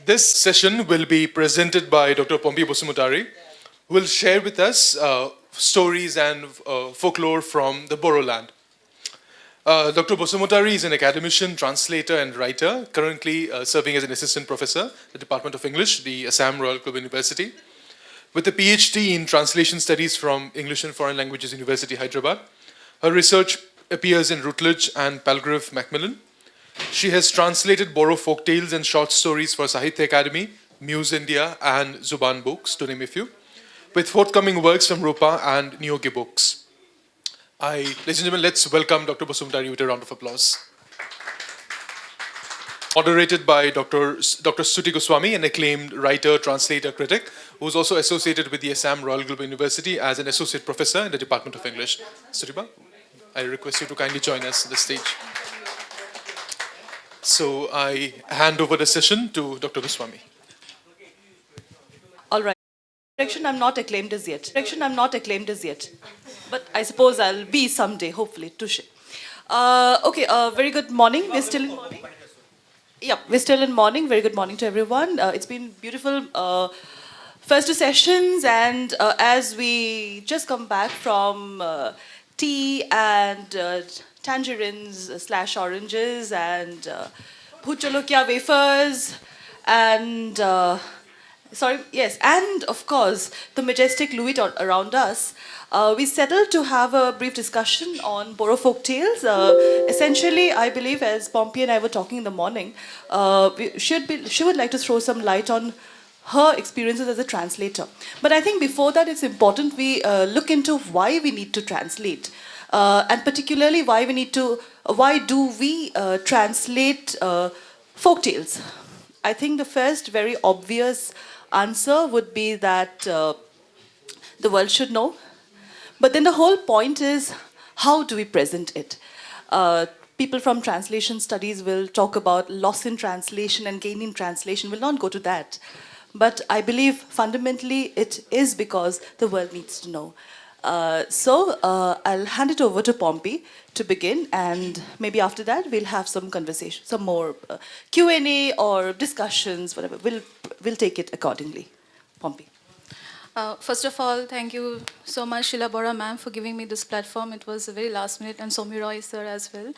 This session will be presented by Dr. Pompi Basumatary, who will share with us stories and folklore from the Boroland. Dr. Basumatary is an academician, translator, and writer, currently serving as an assistant professor at the Department of English, the Assam Royal Club University, with a PhD in translation studies from English and Foreign Languages University, Hyderabad. Her research appears in Routledge and Palgrave Macmillan. She has translated Boro folktales and short stories for Sahitya Academy, Muse India, and Zuban Books, to name a few, with forthcoming works from Rupa and Neogi Books. Ladies and gentlemen, let's welcome Dr. Basumatary with a round of applause. Moderated by Dr. Suti Goswami, an acclaimed writer, translator, critic, who is also associated with the Assam Royal Global University as an associate professor in the Department of English. Sutiba, I request you to kindly join us on the stage. So I hand over the session to Dr. Goswami. All right. Direction I'm not acclaimed as yet. But I suppose I'll be someday, hopefully. Touche. Very good morning. We're still in morning. Yeah, we're still in morning. Very good morning to everyone. It's been beautiful first two sessions, and as we just come back from tea and tangerines / oranges and bhut jolokia wafers and and of course the majestic Louis around us, we settled to have a brief discussion on Boro folk tales. Essentially, I believe, as Pompi and I were talking in the morning, she would like to throw some light on her experiences as a translator. But I think before that, it's important we look into why we need to translate. And particularly why do we translate folk tales? I think the first very obvious answer would be that the world should know. But then the whole point is, how do we present it? People from translation studies will talk about loss in translation and gain in translation. We'll not go to that. But I believe fundamentally it is because the world needs to know. I'll hand it over to Pompi to begin, and maybe after that we'll have some conversation, some more Q&A or discussions, whatever. We'll take it accordingly. Pompi. First of all, thank you so much, Shiela Bora ma'am, for giving me this platform. It was a very last minute, and Somi Roy sir as well.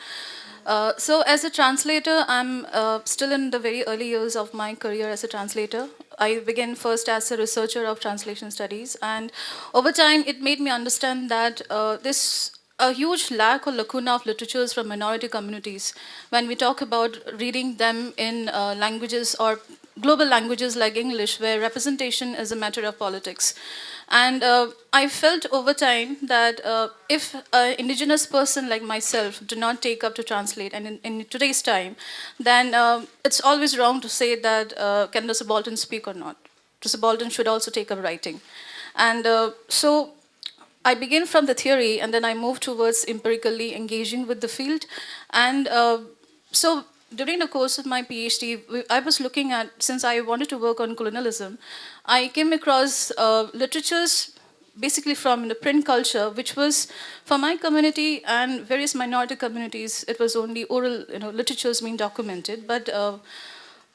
So as a translator, I'm still in the very early years of my career as a translator. I began first as a researcher of translation studies, and over time it made me understand that there's a huge lack or lacuna of literatures from minority communities when we talk about reading them in languages or global languages like English, where representation is a matter of politics. And I felt over time that if an indigenous person like myself do not take up to translate, and in today's time, then it's always wrong to say that can the subaltern speak or not. The subaltern should also take up writing. And so I begin from the theory, and then I move towards empirically engaging with the field. And so during the course of my PhD, I was looking at, since I wanted to work on colonialism, I came across literatures basically from the print culture, which was for my community and various minority communities, it was only oral literatures being documented. But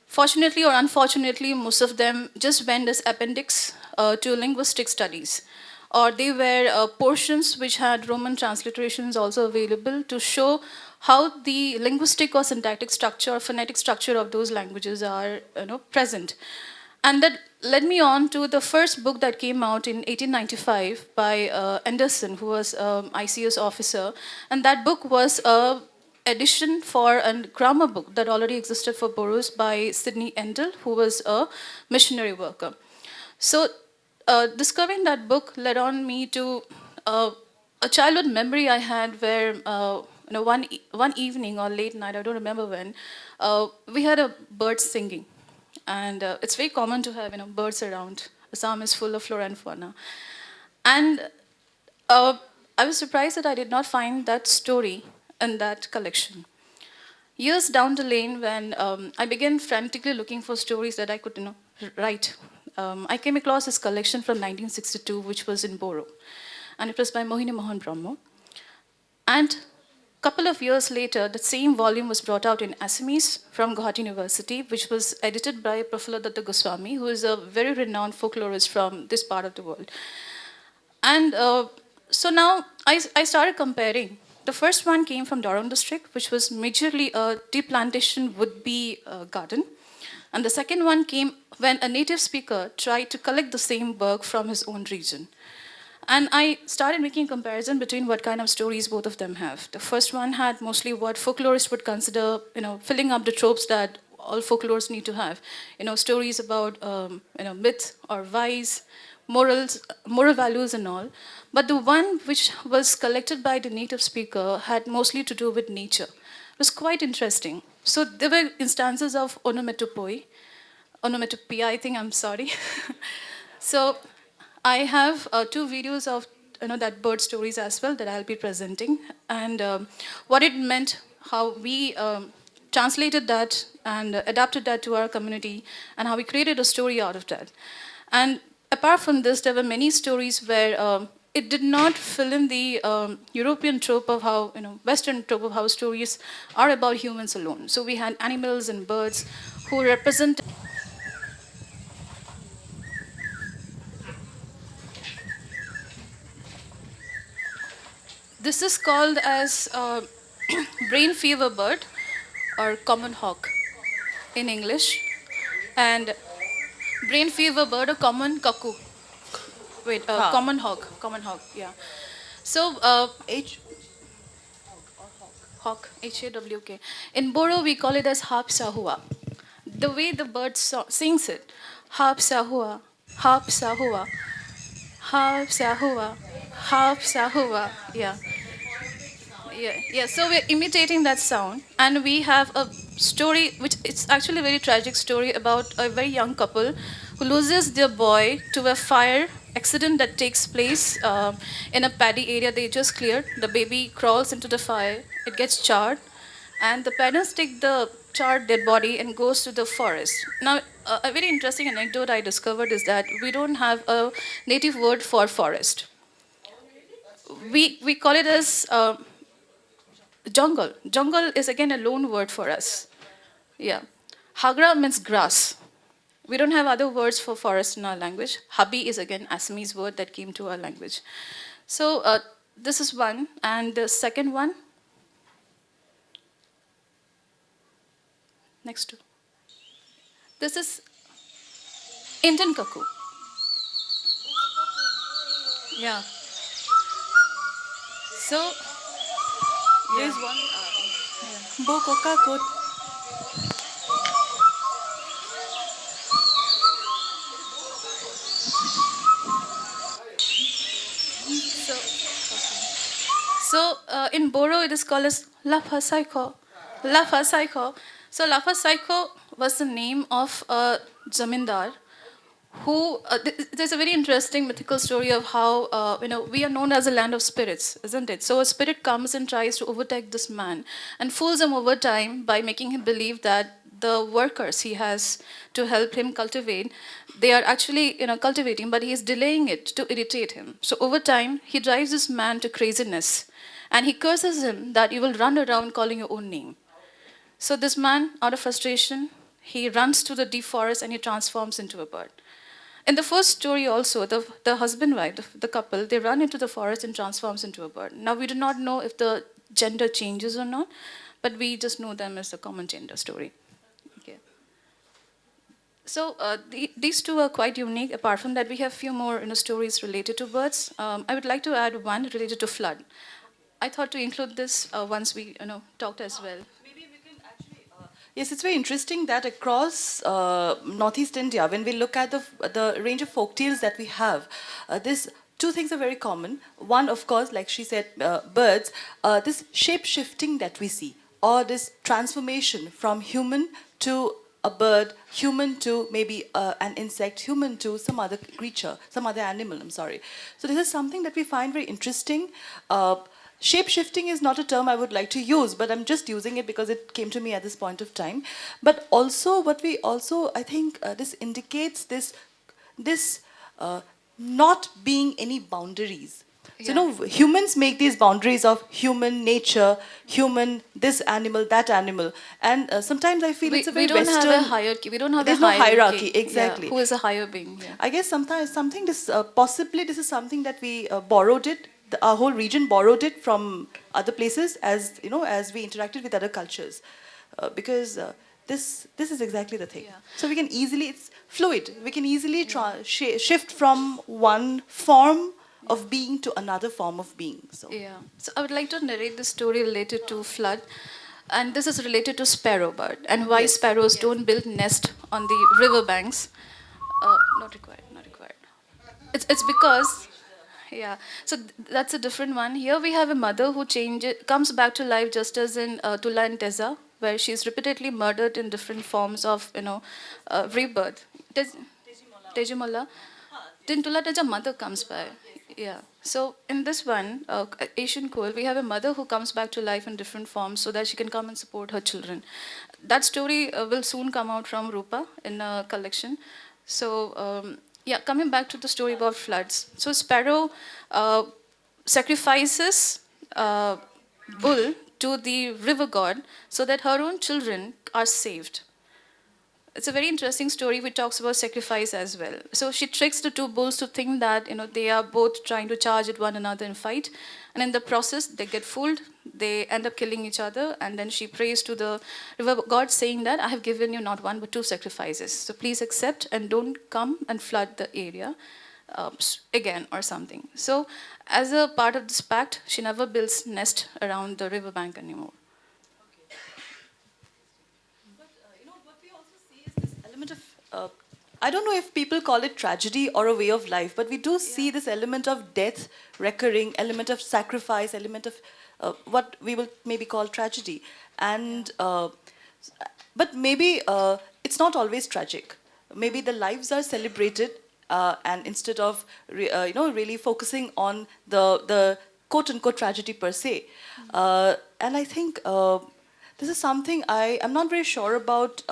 fortunately or unfortunately, most of them just went as appendix to linguistic studies. Or they were portions which had Roman transliterations also available to show how the linguistic or syntactic structure or phonetic structure of those languages are present. And that led me on to the first book that came out in 1895 by Anderson, who was an ICS officer. And that book was an edition for a grammar book that already existed for Boros by Sidney Endell, who was a missionary worker. So discovering that book led on me to a childhood memory I had where one evening or late night, I don't remember when, we had a bird singing. And it's very common to have birds around. Assam is full of flora and fauna. And I was surprised that I did not find that story in that collection. Years down the lane, when I began frantically looking for stories that I could write, I came across this collection from 1962, which was in Boro. And it was by Mohini Mohan Brahmo. And couple of years later, the same volume was brought out in Assamese from Guwahati University, which was edited by Prof. Goswami, who is a very renowned folklorist from this part of the world. And so now I started comparing. The first one came from Dorong district, which was majorly a tea plantation would-be garden. And the second one came when a native speaker tried to collect the same work from his own region. And I started making a comparison between what kind of stories both of them have. The first one had mostly what folklorists would consider, filling up the tropes that all folklores need to have. Stories about, myth or vice, moral values and all. But the one which was collected by the native speaker had mostly to do with nature. It was quite interesting. So there were instances of onomatopoeia, I think, I'm sorry. So I have 2 videos of that bird stories as well that I'll be presenting, and what it meant, how we translated that and adapted that to our community, and how we created a story out of that. And apart from this, there were many stories where it did not fill in the European trope of how, Western trope of how stories are about humans alone. So we had animals and birds who represent. This is called as brain fever bird or common hawk in English, and brain fever bird or common cuckoo. Wait, common hawk, yeah. So hawk, H-A-W-K. In Boro, we call it as harp sahua. The way the bird sings it, harp sahua, harp sahua, harp sahua, harp sahua, yeah. Yeah, so we're imitating that sound, and we have a story, which it's actually a very tragic story about a very young couple who loses their boy to a fire accident that takes place in a paddy area they just cleared. The baby crawls into the fire, it gets charred, and the parents take the charred dead body and goes to the forest. Now, a very interesting anecdote I discovered is that we don't have a native word for forest. We call it as jungle. Jungle is again a loan word for us. Yeah. Hagra means grass. We don't have other words for forest in our language. Habi is again Assamese word that came to our language. So this is one. And the second one. Next two. This is Indian cuckoo. Yeah. So there's one. Bo coca coat. So in Boro, it is called as Lapha Saiko. Lapha Saiko. So Lapha Saiko was the name of a zamindar who, there's a very interesting mythical story of how, we are known as a land of spirits, isn't it? So a spirit comes and tries to overtake this man and fools him over time by making him believe that the workers he has to help him cultivate, they are actually, cultivating, but he is delaying it to irritate him. So over time, he drives this man to craziness, and he curses him that you will run around calling your own name. So this man, out of frustration, he runs to the deep forest and he transforms into a bird. In the first story also, the husband-wife, the couple, they run into the forest and transforms into a bird. Now, we do not know if the gender changes or not, but we just know them as a common gender story. Okay. So these two are quite unique. Apart from that, we have a few more stories related to birds. I would like to add one related to flood. I thought to include this once we talked as well. Yes, it's very interesting that across Northeast India, when we look at the range of folk tales that we have, this 2 things are very common. One, of course, like she said, birds, this shape-shifting that we see, or this transformation from human to a bird, human to maybe an insect, human to some other creature, some other animal, I'm sorry. So this is something that we find very interesting. Shape-shifting is not a term I would like to use, but I'm just using it because it came to me at this point of time. But also, what we also, I think, this indicates this not being any boundaries. So, humans make these boundaries of human nature, human, this animal, that animal. And sometimes I feel it's a very we don't Western... have a hierarchy. We don't have There's a no hierarchy. hierarchy, exactly. Yeah, who is a higher being? Yeah. I guess sometimes something this possibly this is something that we borrowed it. Our whole region borrowed it from other places as as we interacted with other cultures, because this is exactly the thing. Yeah. So we can easily, it's fluid. We can easily shift from one form of being to another form of being. So Yeah. So I would like to narrate the story related to flood. And this is related to sparrow bird and why Yes. sparrows don't build nest on the river banks. Not required, not required. It's because, yeah. So that's a different one. Here we have a mother who comes back to life just as in Tula and Teza, where she's repeatedly murdered in different forms of, rebirth. Tejimola. Then Tula Teja mother comes by. Yeah. So in this one, Asian Coil, we have a mother who comes back to life in different forms so that she can come and support her children. That story will soon come out from Rupa in a collection. So yeah, coming back to the story about floods. So Sparrow sacrifices bull to the river god so that her own children are saved. It's a very interesting story which talks about sacrifice as well. So she tricks the two bulls to think that they are both trying to charge at one another and fight, and in the process they get fooled. They end up killing each other, and then she prays to the river god, saying that I have given you not one but two sacrifices. So please accept and don't come and flood the area again or something. So as a part of this pact, she never builds nest around the riverbank anymore. what we also see is this element of, I don't know if people call it tragedy or a way of life, but we do see this element of death recurring, element of sacrifice, element of what we will maybe call tragedy. And, but maybe it's not always tragic. Maybe the lives are celebrated, and instead of, really focusing on the quote-unquote tragedy per se. And I think this is something I'm not very sure about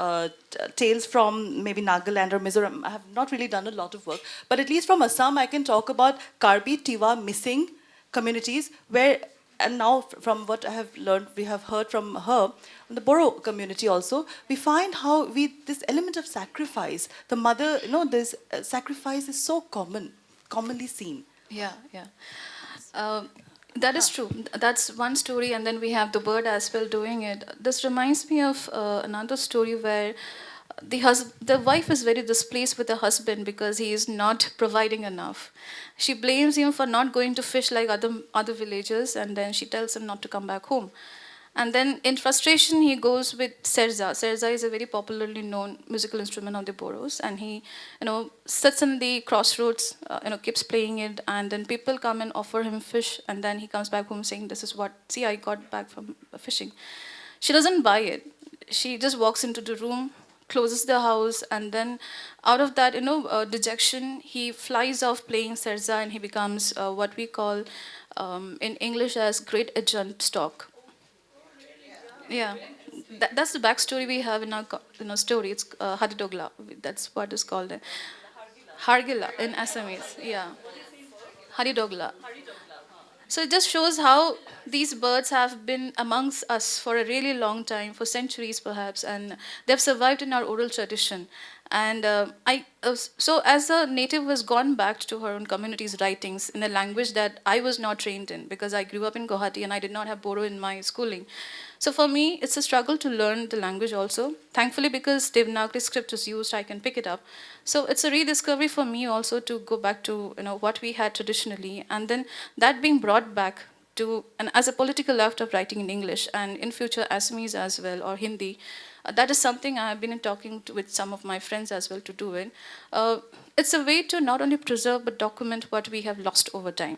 tales from maybe Nagaland or Mizoram. I have not really done a lot of work. But at least from Assam, I can talk about Karbi, Tiwa, missing communities where, and now from what I have learned, we have heard from her, the Boro community also, we find how this element of sacrifice, the mother, this sacrifice is so commonly seen. Yeah, yeah. That is true. That's one story, and then we have the bird as well doing it. This reminds me of another story where the wife is very displeased with the husband because he is not providing enough. She blames him for not going to fish like other villagers, and then she tells him not to come back home. And then in frustration, he goes with Serza. Serza is a very popularly known musical instrument of the Boros. And he, sits in the crossroads, keeps playing it. And then people come and offer him fish. And then he comes back home saying, this is what, see, I got back from fishing. She doesn't buy it. She just walks into the room, closes the house. And then out of that, dejection, he flies off playing Serza. And he becomes what we call in English as great adjunct stock. Yeah, that's the backstory we have in our story. It's Hadidogla. That's what it's called. Hargila in Assamese. Yeah, Hadidogla. So it just shows how these birds have been amongst us for a really long time, for centuries perhaps, and they've survived in our oral tradition. And so as a native was gone back to her own community's writings in a language that I was not trained in because I grew up in Guwahati and I did not have Boro in my schooling. So for me, it's a struggle to learn the language also. Thankfully, because Devanagari script is used, I can pick it up. So it's a rediscovery for me also to go back to what we had traditionally, and then that being brought back to, and as a political act of writing in English and in future Assamese as well or Hindi. That is something I've been talking with some of my friends as well to do it. It's a way to not only preserve but document what we have lost over time.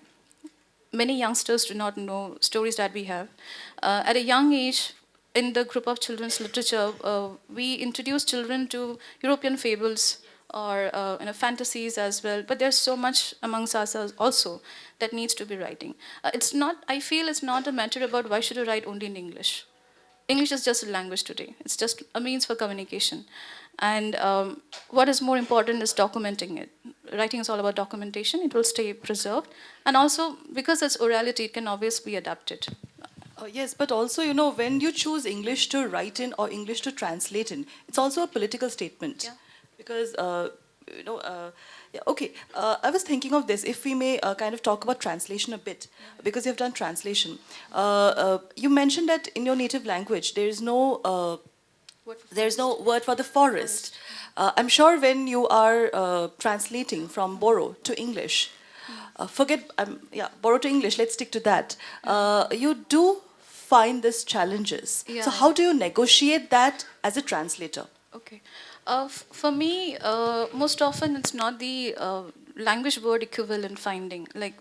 Many youngsters do not know stories that we have. At a young age, in the group of children's literature, we introduce children to European fables or fantasies as well. But there's so much amongst us also that needs to be writing. I feel it's not a matter about why should you write only in English. English is just a language today. It's just a means for communication. And what is more important is documenting it. writing is all about documentation, it will stay preserved. And also, because it's orality, it can always be adapted. Yes, but also, when you choose English to write in or English to translate in, it's also a political statement. Yeah. Because, yeah, okay, I was thinking of this, if we may kind of talk about translation a bit, because you've done translation. You mentioned that in your native language, there's no word for the forest. I'm sure when you are translating from Boro to English, Boro to English, let's stick to that. You do find these challenges. Yeah, So how do you negotiate that as a translator? Okay. For me, most often it's not the language word equivalent finding. Like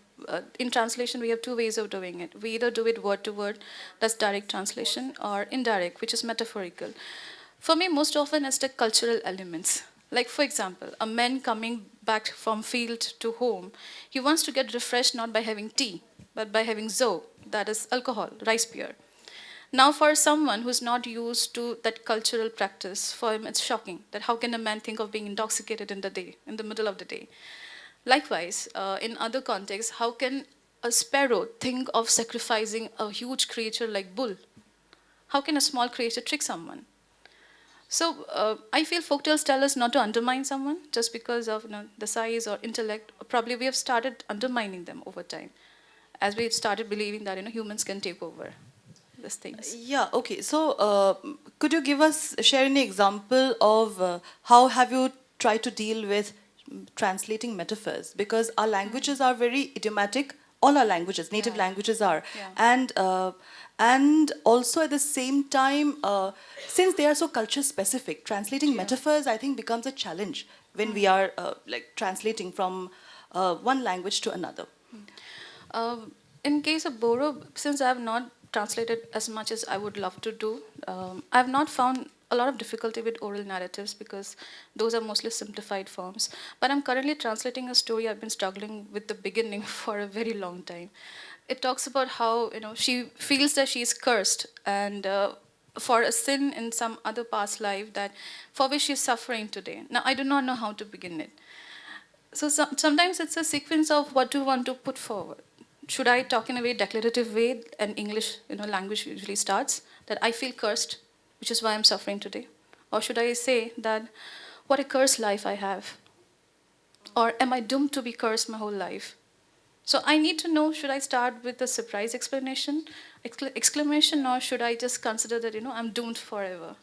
in translation, we have two ways of doing it. We either do it word to word, that's direct translation, or indirect, which is metaphorical. For me, most often it's the cultural elements. Like for example, a man coming back from field to home, he wants to get refreshed not by having tea, but by having zo, that is alcohol, rice beer. Now, for someone who's not used to that cultural practice, for him it's shocking that how can a man think of being intoxicated in the day, in the middle of the day? Likewise, in other contexts, how can a sparrow think of sacrificing a huge creature like bull? How can a small creature trick someone? So I feel folktales tell us not to undermine someone just because of the size or intellect. Probably we have started undermining them over time, as we started believing that humans can take over these things. Yeah, okay. So, could you share any example of how have you tried to deal with translating metaphors? Because our languages are very idiomatic. All our languages, native Yeah. languages are, Yeah. and also at the same time, since they are so culture specific, translating metaphors I think becomes a challenge when we are like translating from one language to another. In case of Boro, since I have not translated as much as I would love to do, I have not found a lot of difficulty with oral narratives because those are mostly simplified forms. But I'm currently translating a story I've been struggling with the beginning for a very long time. It talks about how she feels that she's cursed and for a sin in some other past life that for which she's suffering today. Now I do not know how to begin it. So sometimes it's a sequence of what do you want to put forward. Should I talk in a very declarative way, and English language usually starts, that I feel cursed, which is why I'm suffering today? Or should I say that what a cursed life I have? Or am I doomed to be cursed my whole life? So I need to know, should I start with a surprise exclamation, or should I just consider that I'm doomed forever?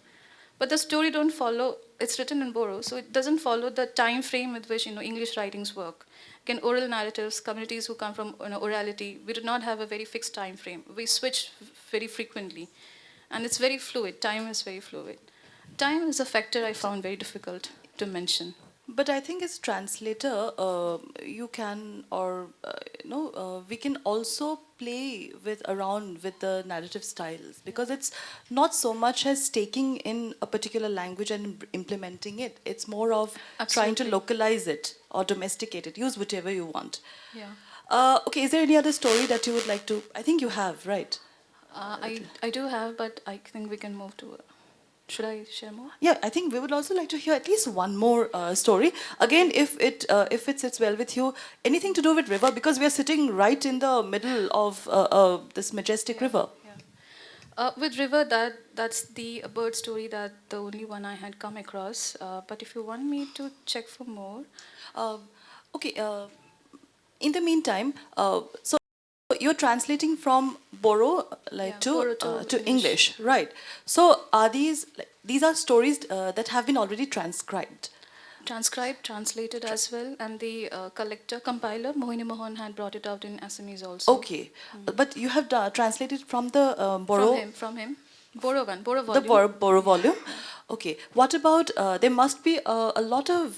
But the story don't follow, it's written in Boro, so it doesn't follow the time frame with which English writings work. Again, oral narratives, communities who come from orality, we do not have a very fixed time frame. We switch very frequently. And it's very fluid, time is very fluid. Time is a factor I found very difficult to mention. But I think as translator, you can, or we can also play around with the narrative styles, because it's not so much as taking in a particular language and implementing it. It's more of trying to Absolutely. localize it or domesticate it. Use whichever you want. Yeah. Okay, is there any other story that you would like to? I think you have, right? I do have, but I think we can move to. Should I share more? Yeah, I think we would also like to hear at least one more story. Again, if it sits well with you, anything to do with river, because we are sitting right in the middle of this majestic river. Yeah. With river, that's the bird story, that the only one I had come across. But if you want me to check for more, Okay. In the meantime, so you're translating from Boro Yeah, Boro to to English, right? So are these are stories that have been already transcribed? transcribed, translated as well, and the collector, compiler, Mohini Mohan had brought it out in Assamese also. Okay, but you have translated from the Boro. From him. Boro one, Boro The volume. Boro volume. Okay. What about there must be a lot of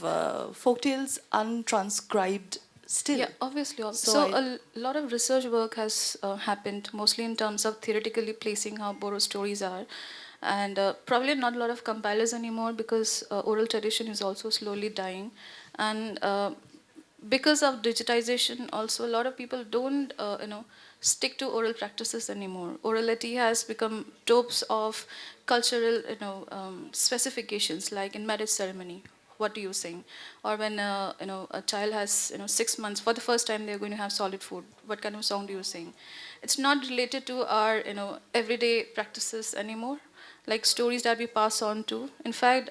folktales untranscribed still. Yeah, obviously. So So I- a lot of research work has happened, mostly in terms of theoretically placing how Boro stories are. And probably not a lot of compilers anymore, because oral tradition is also slowly dying. And because of digitization, also a lot of people don't, stick to oral practices anymore. Orality has become tropes of cultural, specifications, like in marriage ceremony. what do you sing? Or when a child has 6 months, for the first time they're going to have solid food, what kind of song do you sing? It's not related to our everyday practices anymore, like stories that we pass on to. In fact,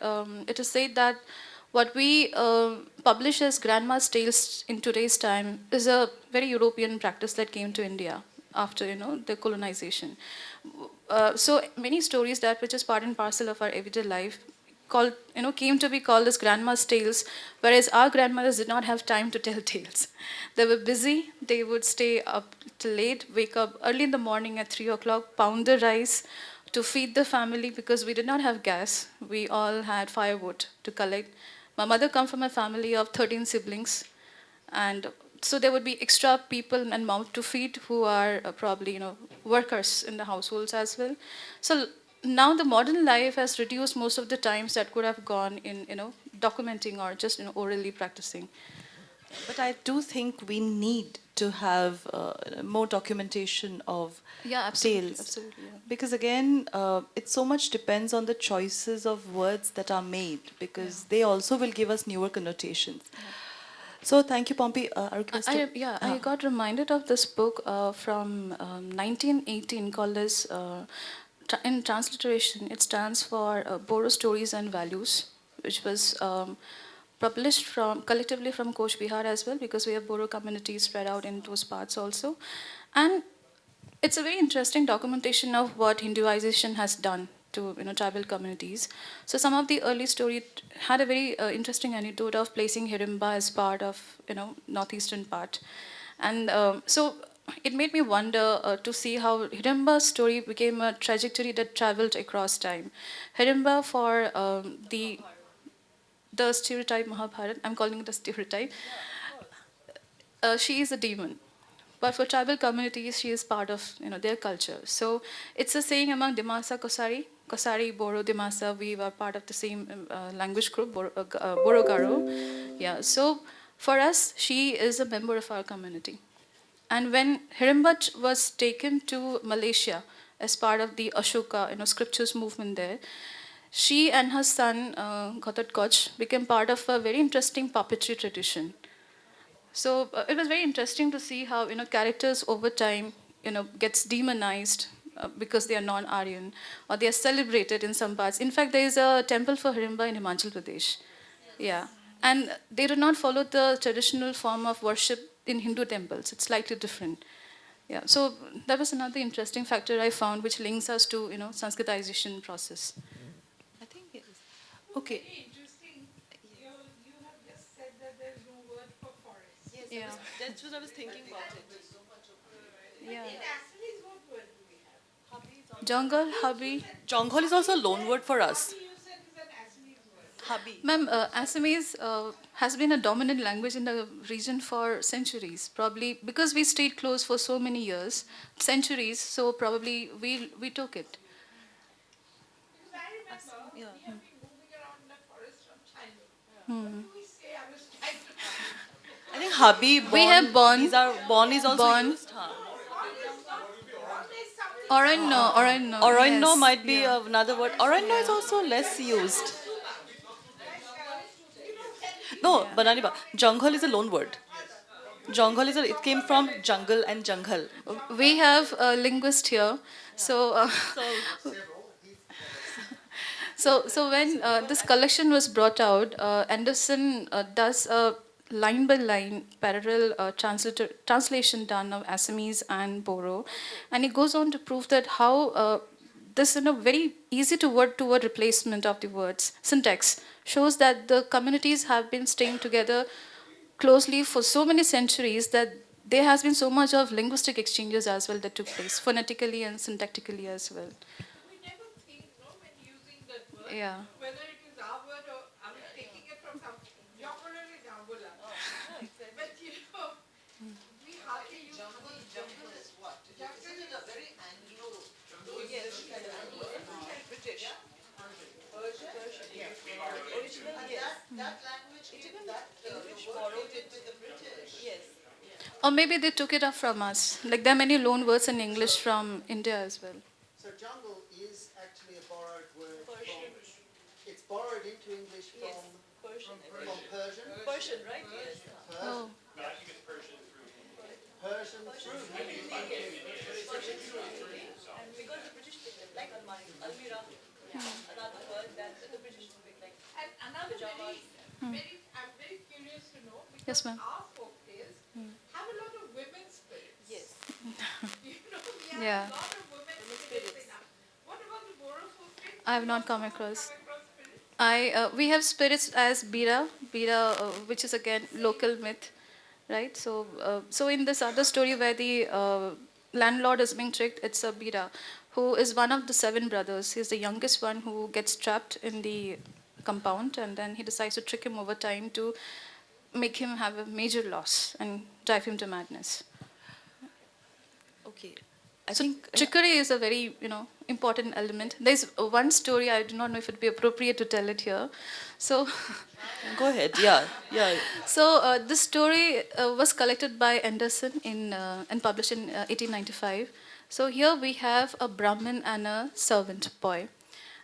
it is said that what we publish as grandma's tales in today's time is a very European practice that came to India after the colonization. So many stories that which is part and parcel of our everyday life called came to be called as grandma's tales, whereas our grandmothers did not have time to tell tales. They were busy. They would stay up till late, wake up early in the morning at 3 o'clock, pound the rice to feed the family because we did not have gas. We all had firewood to collect. My mother come from a family of 13 siblings, and so there would be extra people and mouth to feed who are probably workers in the households as well. So now the modern life has reduced most of the times that could have gone in documenting or just orally practicing. But I do think we need to have more documentation of Yeah, absolutely, tales. absolutely. Yeah. Because again, it so much depends on the choices of words that are made, because they also will give us newer connotations. So thank you, Pompi. I got reminded of this book from 1918 called as, in transliteration, it stands for Boro Stories and Values, which was published collectively from Coach Bihar as well, because we have Boro communities spread out in those parts also. And it's a very interesting documentation of what Hinduization has done to tribal communities. So some of the early story had a very interesting anecdote of placing Hirimba as part of northeastern part, and so it made me wonder to see how Hirimba's story became a trajectory that traveled across time. Hirimba for the stereotype Mahabharata, I'm calling it a stereotype. She is a demon. But for tribal communities, she is part of their culture. So it's a saying among Dimasa Kosari. Kosari, Boro, Dimasa, we were part of the same language group, Boro Garo. Yeah, so for us, she is a member of our community. And when Hirimbat was taken to Malaysia as part of the Ashoka scriptures movement there, she and her son, Ghotat Koch, became part of a very interesting puppetry tradition. So it was very interesting to see how characters over time gets demonized because they are non-Aryan, or they are celebrated in some parts. In fact, there is a temple for Hirimba in Himachal Pradesh. Yeah, and they do not follow the traditional form of worship in Hindu temples. It's slightly different. Yeah, so that was another interesting factor I found, which links us to Sanskritization process. I think it is. Okay. Very interesting. You have just said that there's no word for forest. Yes, Yeah. that's what I was thinking about it. Yeah. In Assamese, what word do we have? Jungle, hubby. Jonghol is also a loan word for us. You said is an Assamese word. Hubby. Ma'am, Assamese has been a dominant language in the region for centuries, probably because we stayed close for so many years, centuries, so probably we took it. Because I remember Yeah. we have been moving around in the forest from childhood. What do we say? I was trying to I think hubby, bon, We have bon. These are bon is also Bon. used. Huh? Oranno. Oranno Yes, might be yeah. another word. Oranno is also less used. No, Bananiba. Jungle is a loan word. Jungle it came from jungle and jungle. We have a linguist here, so so when this collection was brought out, Anderson does a line by line parallel translation done of Assamese and Boro, and he goes on to prove that how this very easy to word replacement of the words syntax shows that the communities have been staying together closely for so many centuries that there has been so much of linguistic exchanges as well that took place phonetically and syntactically as well. We never think, when using that word, Yeah. whether it is our word or are we taking it from some Jokola is Jambola. But we hardly use jungle is what? Jungle is a very Anglo. Yes. British. That language, that English borrowed it with the British. Yes. Or maybe they took it up from us. Like there are many loan words in English from India as well. So jungle is actually a borrowed word from, it's borrowed into English from Persian. From Persian? Persian, right? Yes. Oh. Persian through. And because the British picked it, like Almira, another word that the British picked, like And another I'm very curious to know, because Yes, ma'am. our folk tales have a lot of women spirits. yes. You know, we have Yeah. a lot of women spirits in us. What about the Bora folk tales? I have Do you not come also across. spirits? We have spirits as Bira, which is again local myth, right? So in this other story where the landlord is being tricked, it's a Bira, who is one of the 7 brothers. He's the youngest one who gets trapped in the compound, and then he decides to trick him over time to make him have a major loss and drive him to madness. Okay. I So think trickery is a very, important element. There's one story, I do not know if it would be appropriate to tell it here. So, go ahead. Yeah, yeah. so this story was collected by Anderson and published in 1895. So here we have a Brahmin and a servant boy.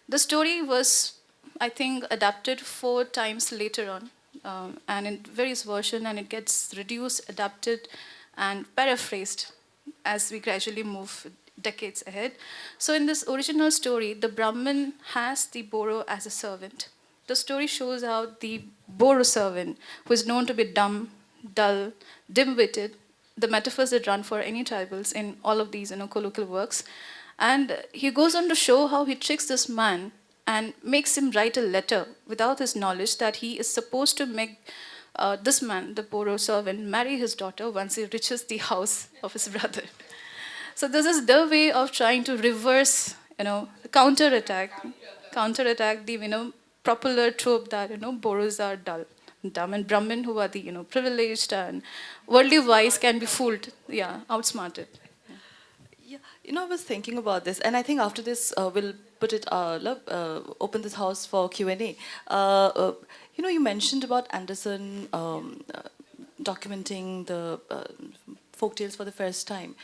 The story was, I think, adapted 4 times later on, and in various versions, and it gets reduced, adapted, and paraphrased as we gradually move decades ahead. So in this original story, the Brahmin has the Boro as a servant. The story shows how the Boro servant, who is known to be dumb, dull, dim-witted, the metaphors that run for any tribals in all of these colloquial works, and he goes on to show how he tricks this man and makes him write a letter without his knowledge that he is supposed to make this man, the Boro servant, marry his daughter once he reaches the house of his brother. So this is the way of trying to reverse, counterattack the, popular trope that, Boros are dull, dumb, and Brahmin, who are the, privileged and worldly wise, can be fooled, outsmarted. Yeah, I was thinking about this, and I think after this, we'll put it, open this house for Q&A. You mentioned about Anderson documenting the folk tales for the first time.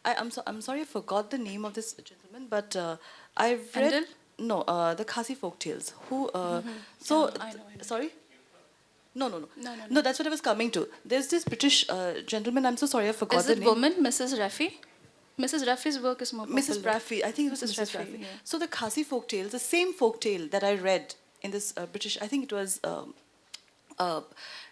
I'm sorry, I forgot the name of this gentleman, but I've read Handel? no the Khasi folk tales. Who? So Yeah, I know. sorry. No. No. No, that's what I was coming to. There's this British gentleman. I'm so sorry, I forgot Is the it name. woman, Mrs. Raffi? Mrs. Raffi's work is more popular. Mrs. Raffi, I think it was Mrs. Mrs. Raffi, Raffi. yeah. So the Khasi folk tales, the same folk tale that I read in this British, I think it was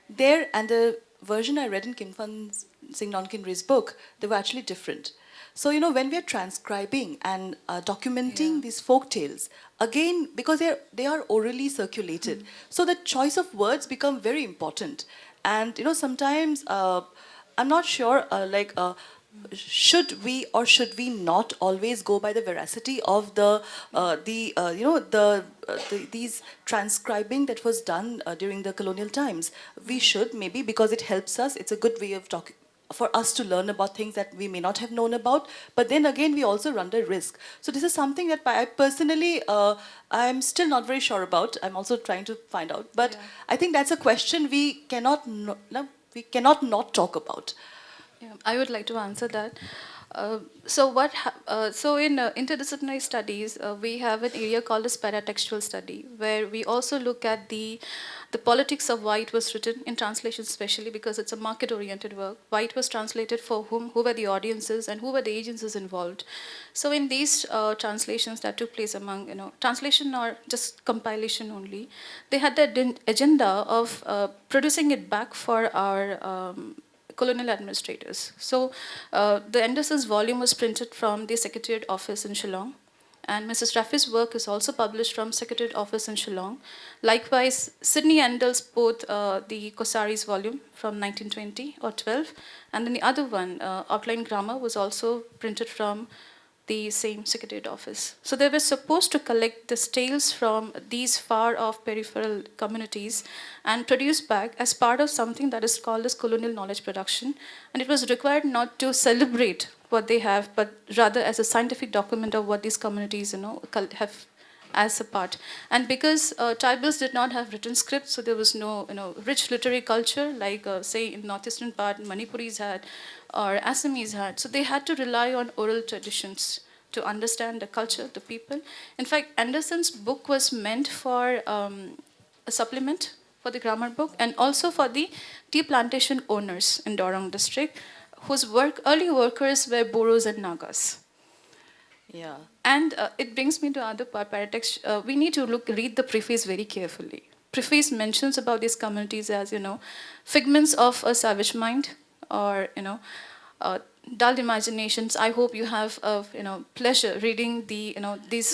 there, and the version I read in Kim Fan Singh Nonkinre's book, they were actually different. So, when we are transcribing and documenting these folk tales, again, because they are orally circulated, so the choice of words become very important. And, sometimes I'm not sure, should we or should we not always go by the veracity of these transcribing that was done during the colonial times? We should, maybe, because it helps us. It's a good way of for us to learn about things that we may not have known about. But then again, we also run the risk. So this is something that I personally, I'm still not very sure about. I'm also trying to find out. But I think that's a question we cannot not talk about. Yeah, I would like to answer that. So in interdisciplinary studies, we have an area called as paratextual study, where we also look at the politics of why it was written in translation, especially because it's a market-oriented work. Why it was translated for whom, who were the audiences, and who were the agencies involved. So in these translations that took place among, translation or just compilation only, they had the agenda of producing it back for our colonial administrators. So the Anderson's volume was printed from the Secretariat Office in Shillong, and Mrs. Raffi's work is also published from Secretariat Office in Shillong. Likewise, Sydney Endel's both the Kosari's volume from 1920 or 12, and then the other one, Outline Grammar, was also printed from the same Secretariat Office. So they were supposed to collect the tales from these far-off peripheral communities and produce back as part of something that is called as colonial knowledge production. And it was required not to celebrate what they have, but rather as a scientific document of what these communities, have as a part. And because tribals did not have written scripts, so there was no, rich literary culture like, say, in northeastern part, Manipuris had, or Assamese had. So they had to rely on oral traditions to understand the culture, the people. In fact, Anderson's book was meant for a supplement for the grammar book, and also for the tea plantation owners in Dorong district, whose early workers were Boros and Nagas. Yeah. And it brings me to other part, paratext. We need to read the preface very carefully. Preface mentions about these communities as, figments of a savage mind, or, dull imaginations. I hope you have, pleasure reading these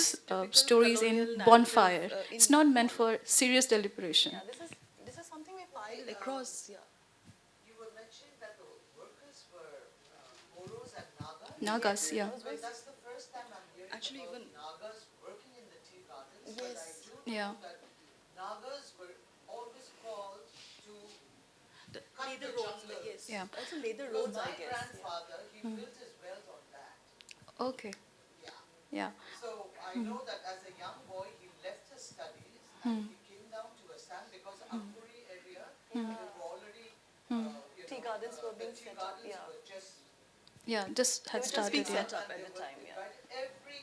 stories in colonial bonfire. narrative, It's not meant for serious deliberation. Yeah, this is something we find across. Yeah. You were mentioning that the workers were Boros and Nagas. Nagas, yeah. But that's the first time I'm hearing Actually, about even- Nagas working in the tea gardens. Yes. But I do know Yeah. that Nagas were always called to The cut leather the roads, jungle. yes. Yeah. Also leather Because roads, I my guess. grandfather, he built his wealth on that. Okay, Yeah. yeah. So I know that as a young boy, he left his studies and he came down to Assam because Ampuri area, they were already, Tea gardens were the being tea set up, gardens yeah. were just Yeah, just had They were just being started. Yeah. set up and at they the were time, yeah. invited every,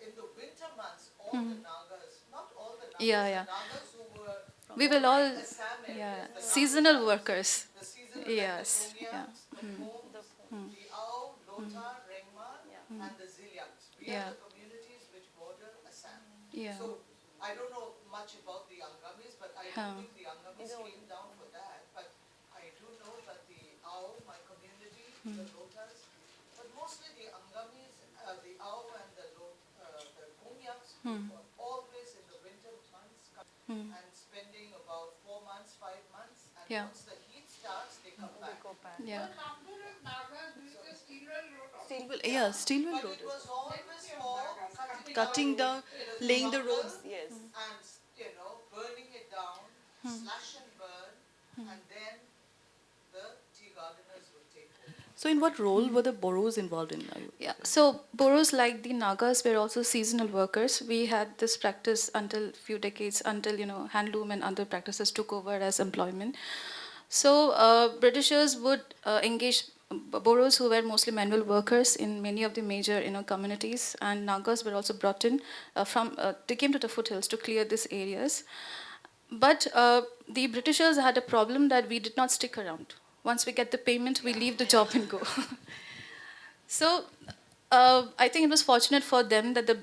in the winter months, all the Nagas, not all the Nagas, Yeah, yeah. the Nagas who were We will all, Assam areas, yeah, the seasonal Nagas, workers. the seasonal, Yes, like the yeah. Somyans, the Poms, the Ao, Lota, Rengma, and the Zilians. We Yeah. are the communities which border Assam. Yeah. So I don't know much about the Angamis, but I Huh. don't think the Angamis came down for that. But I do know that the Ao, my community, the Lotas, but mostly the Angamis, the Ao and the Somyans were always in the winter months and spending about 4 months, 5 months. And Yeah. once the heat starts, they come back. Yeah. Steel will, yeah, steel will But road it was always for cutting down, the laying the jungle roads. Yes. and burning it down, slash and burn, and then the tea gardeners would take over. So, in what role were the Boros involved in? Yeah, so Boros, like the Nagas, were also seasonal workers. We had this practice until few decades, until handloom and other practices took over as employment. So Britishers would engage Boros, who were mostly manual workers in many of the major communities, and Nagas were also brought in from. They came to the foothills to clear these areas. But the Britishers had a problem that we did not stick around. Once we get the payment, we leave the job and go. So I think it was fortunate for them that the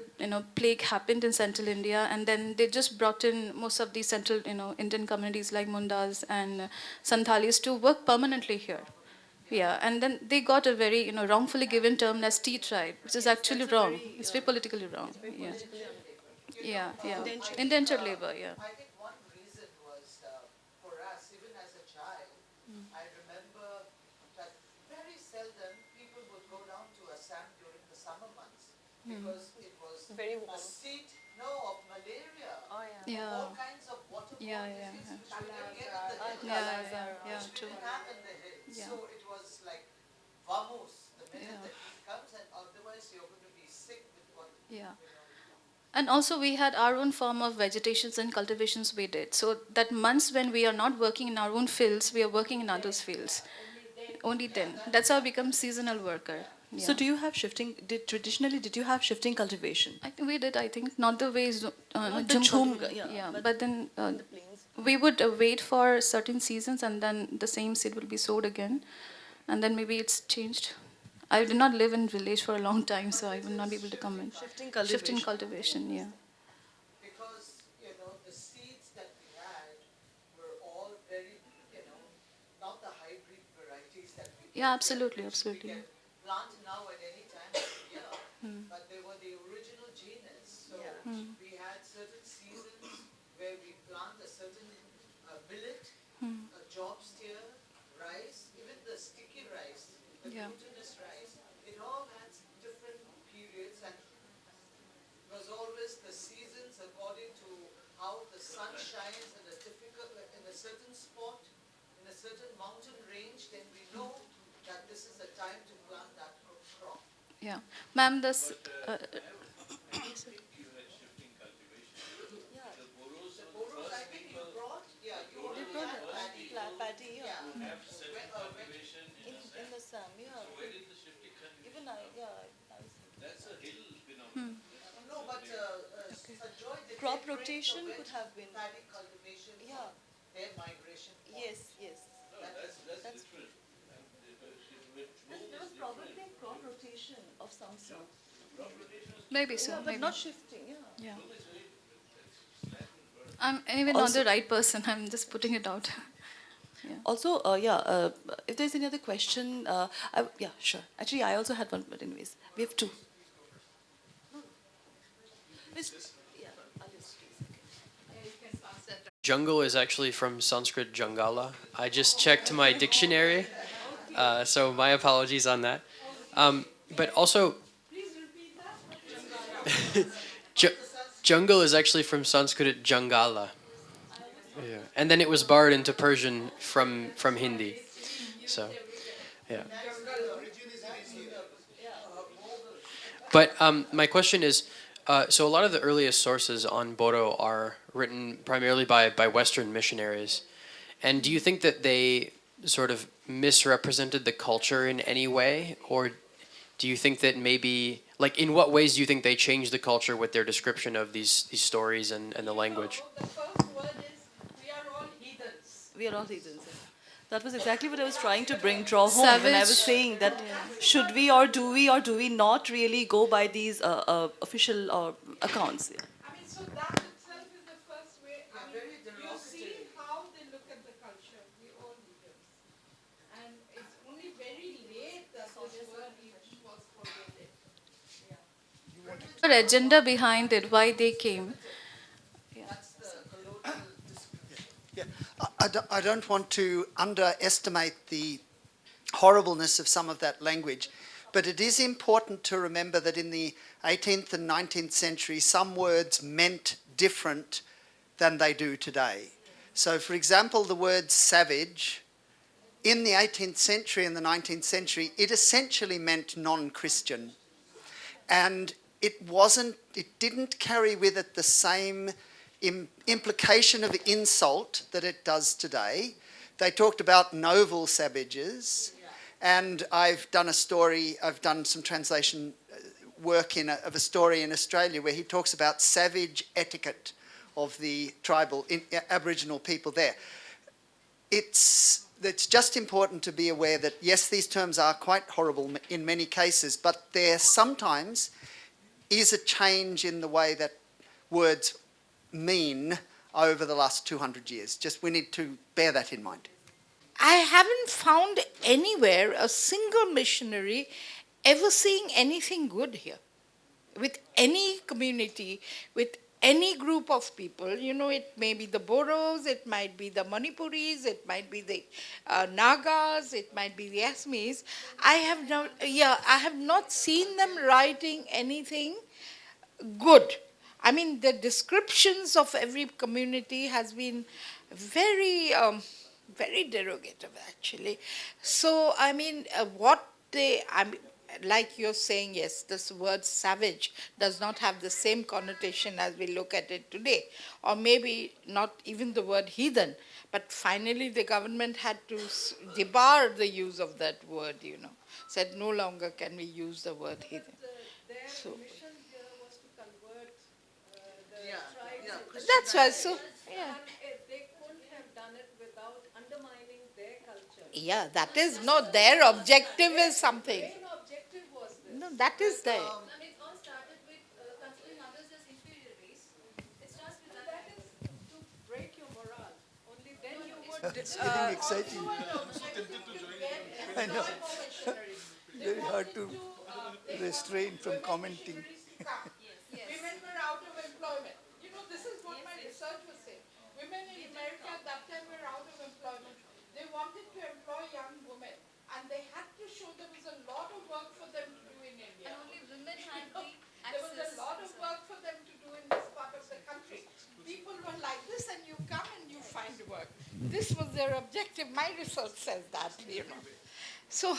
plague happened in central India, and then they just brought in most of the central Indian communities like Mundas and Santhalis to work permanently here. Yeah, and then they got a very wrongfully given term as tea tribe, which is actually wrong. It's very politically wrong. Yeah, yeah, yeah. Indentured labor. Yeah. I think one reason was for us, even as a child, I remember that very seldom people would go down to Assam during the summer months because it was Very the warm. seat, of malaria, Oh, yeah. Yeah. all kinds of waterborne Yeah, yeah, diseases yeah. which we didn't get in the hills. Yeah, Which we true. didn't have in the hills. Yeah. So it was like vamos the minute Yeah. the heat comes, and otherwise you're going to be sick with what Yeah. And also we had our own form of vegetations and cultivations we did. So that months when we are not working in our own fields, we are working in others' fields. Only then. That's how I become seasonal worker. Yeah. So, do you have shifting? Did you have shifting cultivation? I think we did, I think, not the way Not the Jhum jhum, cultivation. yeah, But, but then the plains. we would wait for certain seasons, and then the same seed will be sowed again, and then maybe it's changed. I did not live in village for a long time, so I will not be able to comment. Shifting cultivation. Shifting cultivation, yeah. because the seeds that we had were all very not the hybrid varieties that we Yeah, get, absolutely, which absolutely. we can plant now at any time of the year, but they were the original genus. So we had certain seasons where we plant a certain millet, a job steer, rice, even the sticky rice, the Yeah. glutinous rice. It all had different periods, and it was always the seasons according to how the sun shines in a certain spot, in a certain mountain range, then we know that this is the time to plant that crop. Yeah. Ma'am, this. The Boros, I think you brought, you already had paddy. Paddy, yeah. When- In the Sam, yeah. Even I, yeah, I was No, but Joy, did Crop they bring rotation the could wet have been. paddy cultivation? Yeah. their migration. Yes, yes. That's true. There was probably a crop rotation of some sort. Maybe so. Yeah, but maybe. not shifting, yeah. Yeah. I'm anyway not Also- the right person. I'm just putting it out. Also, if there's any other question, yeah, sure. Actually, I also had one, but anyways, we have two. Yeah, Alice, please. Jungle is actually from Sanskrit jungala. I just checked my dictionary, so my apologies on that. But also, ju- jungle is actually from Sanskrit jungala. Yeah. And then it was borrowed into Persian from Hindi. So, yeah. But my question is, so a lot of the earliest sources on Bodo are written primarily by Western missionaries. And do you think that they sort of misrepresented the culture in any way? Or do you think that maybe, like, in what ways do you think they changed the culture with their description of these stories and the language? The first word is, we are all heathens. We are all heathens. Yeah. That was exactly what I was trying to draw home when I was Savage. saying that should we or do we not really go by these official accounts? Yeah. I mean, so that itself is the first way. I mean, you see how they look at the culture. We all heathens. And it's only very late that this word even was forgotten. The agenda behind it, why they came. Yeah, I don't want to underestimate the horribleness of some of that language, but it is important to remember that in the 18th and 19th century, some words meant different than they do today. So, for example, the word savage, in the 18th century and the 19th century, it essentially meant non-Christian. And it didn't carry with it the same implication of insult that it does today. They talked about noble savages, and I've done some translation work of a story in Australia where he talks about savage etiquette of the Aboriginal people there. It's just important to be aware that, yes, these terms are quite horrible in many cases, but there sometimes is a change in the way that words mean over the last 200 years. Just we need to bear that in mind. I haven't found anywhere a single missionary ever seeing anything good here. With any community, with any group of people, it may be the Boros, it might be the Manipuris, it might be the Nagas, it might be the Assamese. I have not seen them writing anything good. I mean, the descriptions of every community has been very, very derogative, actually. So, I mean, like you're saying, yes, this word savage does not have the same connotation as we look at it today. Or maybe not even the word heathen. But finally, the government had to debar the use of that word, Said no longer can we use the word heathen. So, that's why, so, yeah. They couldn't have done it without undermining their culture. Yeah, that is, no, their objective is something. Their objective was this. No, that is there. I mean, it all started with considering others as inferior race. It starts with that. That is to break your morale. Only then you would. It's getting exciting. I know. Very hard to restrain from commenting. Women were out of employment. This is what my research was saying. Women in America at that time were out of employment. They wanted to employ young women, and they had to show there was a lot of work for them to do in India. And only women had the There was a access. lot of work for them to do in this part of the country. People were like this, and you come and you find work. This was their objective. My research says that, So,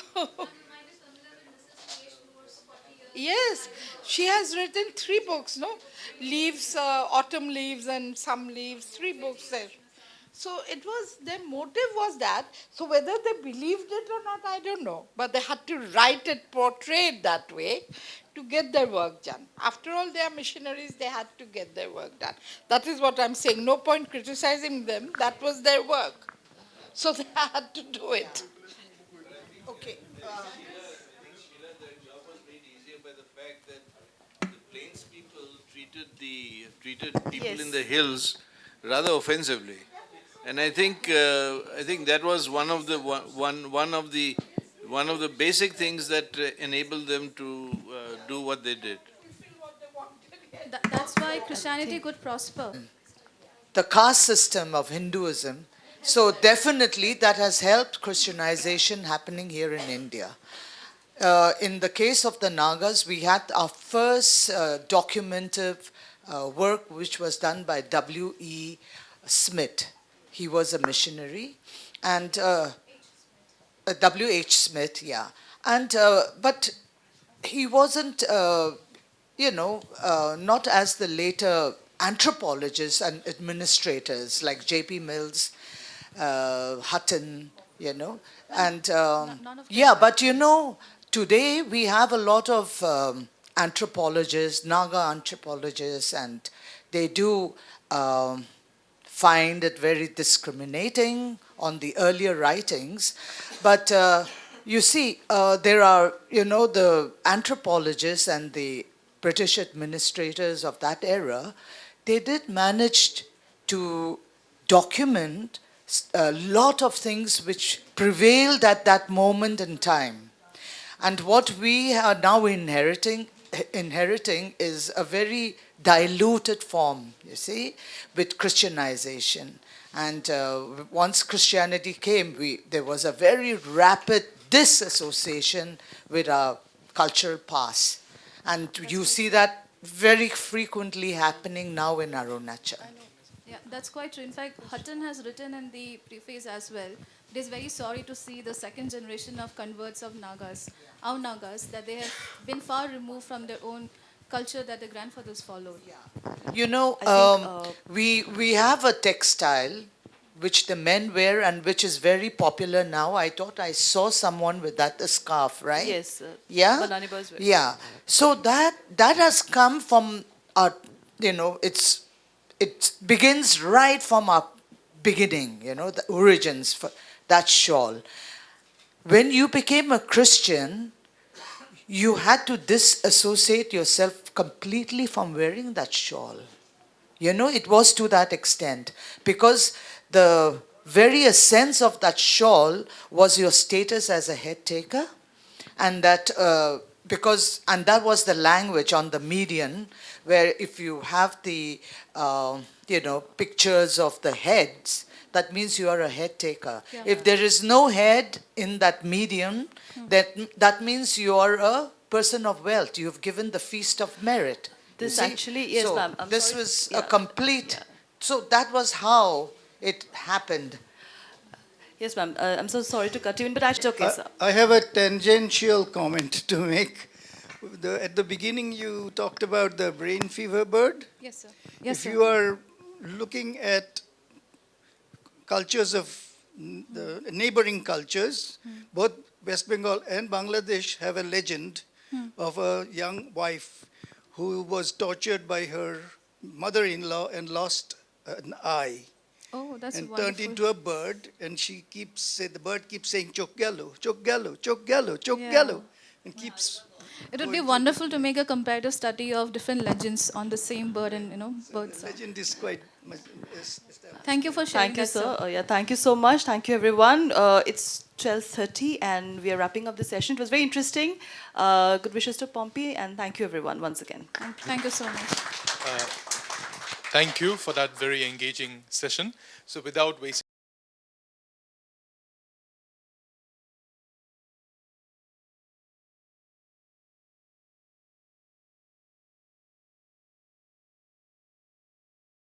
yes, she has written 3 books, no? Leaves, autumn leaves and some leaves, 3 books there. So it was, their motive was that. So whether they believed it or not, I don't know. But they had to write it, portray it that way to get their work done. After all, they are missionaries, they had to get their work done. That is what I'm saying. No point criticizing them. That was their work. So they had to do it. Okay. Sheila, their job was made easier by the fact that the plains people treated people in the hills rather offensively, and I think that was one of the basic things that enabled them to do what they did. That's why Christianity could prosper. The caste system of Hinduism. So definitely that has helped Christianization happening here in India. In the case of the Nagas, we had our first documentative work which was done by W.E. Smith. He was a missionary, and W.H. Smith, yeah. And but he wasn't, not as the later anthropologists and administrators like J.P. Mills, Hutton, and None of yeah, but today we have a lot of anthropologists, Naga anthropologists, and they do find it very discriminating on the earlier writings. But you see, there are, the anthropologists and the British administrators of that era, they did manage to document a lot of things which prevailed at that moment in time. And what we are now inheriting is a very diluted form, you see, with Christianization. And once Christianity came, there was a very rapid disassociation with our cultural past. And you see that very frequently happening now in Arunachal. Yeah, that's quite true. In fact, Hutton has written in the preface as well. It is very sorry to see the second generation of converts of Nagas, our Nagas, that they have been far removed from their own culture that their grandfathers followed. We have a textile which the men wear and which is very popular now. I thought I saw someone with that, a scarf, right? Yes. Yeah? Banani Bars wear. Yeah. So that has come from our, it begins right from our beginning, the origins for that shawl. When you became a Christian, you had to disassociate yourself completely from wearing that shawl. It was to that extent, because the very essence of that shawl was your status as a head taker, and that and that was the language on the median, where if you have the pictures of the heads, that means you are a head taker. Yeah. If there is no head in that medium, that means you are a person of wealth. You've given the feast of merit. This You see? actually, yes, So ma'am. I'm this sorry. was Yeah. a complete. So that was how it happened. Yes, ma'am. I'm so sorry to cut you in, but actually, okay, sir. I have a tangential comment to make. At the beginning, you talked about the brain fever bird. Yes, sir. Yes, If sir. you are looking at cultures of the neighboring cultures, both West Bengal and Bangladesh have a legend of a young wife who was tortured by her mother-in-law and lost an eye. Oh, that's And wonderful. turned into a bird, and the bird keeps saying chok gallo, chok gallo, chok gallo, chok Yeah. gallo, and keeps. It would be wonderful to make a comparative study of different legends on the same bird and, birds. The legend is quite much established. Thank you for sharing Thank you, that, sir. Yeah, thank you so much. Thank you, everyone. It's 12:30, and we are wrapping up the session. It was very interesting. Good wishes to Pompi, and thank you, everyone, once again. Thank you so much. Thank you for that very engaging session. So without wasting